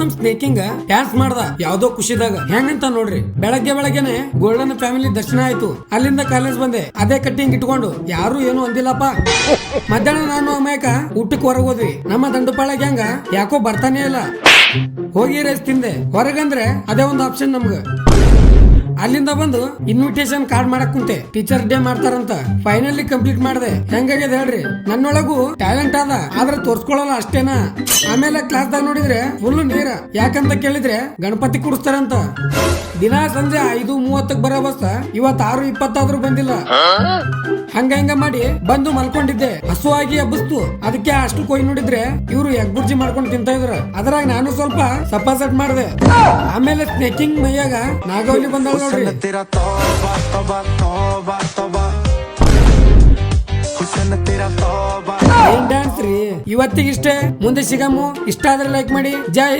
ನಮ್ ಸ್ನೇಕಿಂಗ್ ಡ್ಯಾನ್ಸ್ ಮಾಡ್ದ ಯಾವ್ದೋ ಖುಷಿದಾಗ ಹೆಂಗಂತ ನೋಡ್ರಿ. ಬೆಳಗ್ಗೆನೆ ಗೋಲ್ಡನ್ ಫ್ಯಾಮಿಲಿ ದರ್ಶನ ಆಯ್ತು. ಅಲ್ಲಿಂದ ಕಾಲೇಜ್ ಬಂದೆ, ಅದೇ ಕಟ್ಟಿಂಗ್ ಇಟ್ಕೊಂಡು ಯಾರು ಏನು ಅಂದಿಲ್ಲಪ್ಪ. ಮಧ್ಯಾಹ್ನ ನಾನು ಅಮಾಯಕ ಊಟಕ್ಕೆ ಹೊರಗೆ ಹೋದ್ವಿ. ನಮ್ಮ ದಂಡುಪಾಳ ಗ್ಯಾಂಗ ಯಾಕೋ ಬರ್ತಾನೆ ಇಲ್ಲ. ಹೋಗಿ ರೈಸ್ ತಿಂದೆ. ಹೊರಗಂದ್ರೆ ಅದೇ ಒಂದು ಆಪ್ಷನ್ ನಮ್ಗ. ಅಲ್ಲಿಂದ ಬಂದು ಇನ್ವಿಟೇಷನ್ ಕಾರ್ಡ್ ಮಾಡಕ್ ಕುಂತೆ. ಟೀಚರ್ ಡೇ ಮಾಡ್ತಾರಂತ ಫೈನಲಿ ಕಂಪ್ಲೀಟ್ ಮಾಡಿದೆ. ಹೆಂಗಾಗ್ಯದ ಹೇಳ್ರಿ, ನನ್ನೊಳಗು ಟ್ಯಾಲೆಂಟ್ ಅದ, ಆದ್ರೆ ತೋರ್ಸ್ಕೊಳಲ್ಲ ಅಷ್ಟೇನಾ. ಆಮೇಲೆ ಕ್ಲಾಸ್ ದಾಗ ನೋಡಿದ್ರೆ ಫುಲ್ ನೀರ. ಯಾಕಂತ ಕೇಳಿದ್ರೆ ಗಣಪತಿ ಕುಡಿಸ್ತಾರಂತ. ದಿನ ಸಂಜೆ 5:30 ಬರೋ ಬಸ್ ಇವತ್ 6:20 ಬಂದಿಲ್ಲ. ಹಂಗ ಮಾಡಿ ಬಂದು ಮಲ್ಕೊಂಡಿದ್ದೆ. ಹಸುವಾಗಿ ಹಬ್ಬಸ್ತು. ಅದಕ್ಕೆ ಅಷ್ಟು ಕೊಯ್ ನೋಡಿದ್ರೆ ಇವ್ರು ಎಗ್ ಬುರ್ಜಿ ಮಾಡ್ಕೊಂಡು ತಿಂತ ಇದ್ರ. ಅದ್ರಾಗ ನಾನು ಸ್ವಲ್ಪ ಸಪಾಸಟ್ ಮಾಡಿದೆ. ಆಮೇಲೆ ಸ್ನೇಕಿಂಗ್ ಮೈಯಾಗ ನಾಗವಲ್ಲಿ ಬಂದಳ ನೋಡ್ರಿ. ಏನ್ ಡ್ಯಾನ್ಸ್ ರೀ. ಇವತ್ತಿಗಿಷ್ಟೇ, ಮುಂದೆ ಸಿಗಮ್ಮು. ಇಷ್ಟ ಆದ್ರೆ ಲೈಕ್ ಮಾಡಿ. ಜೈ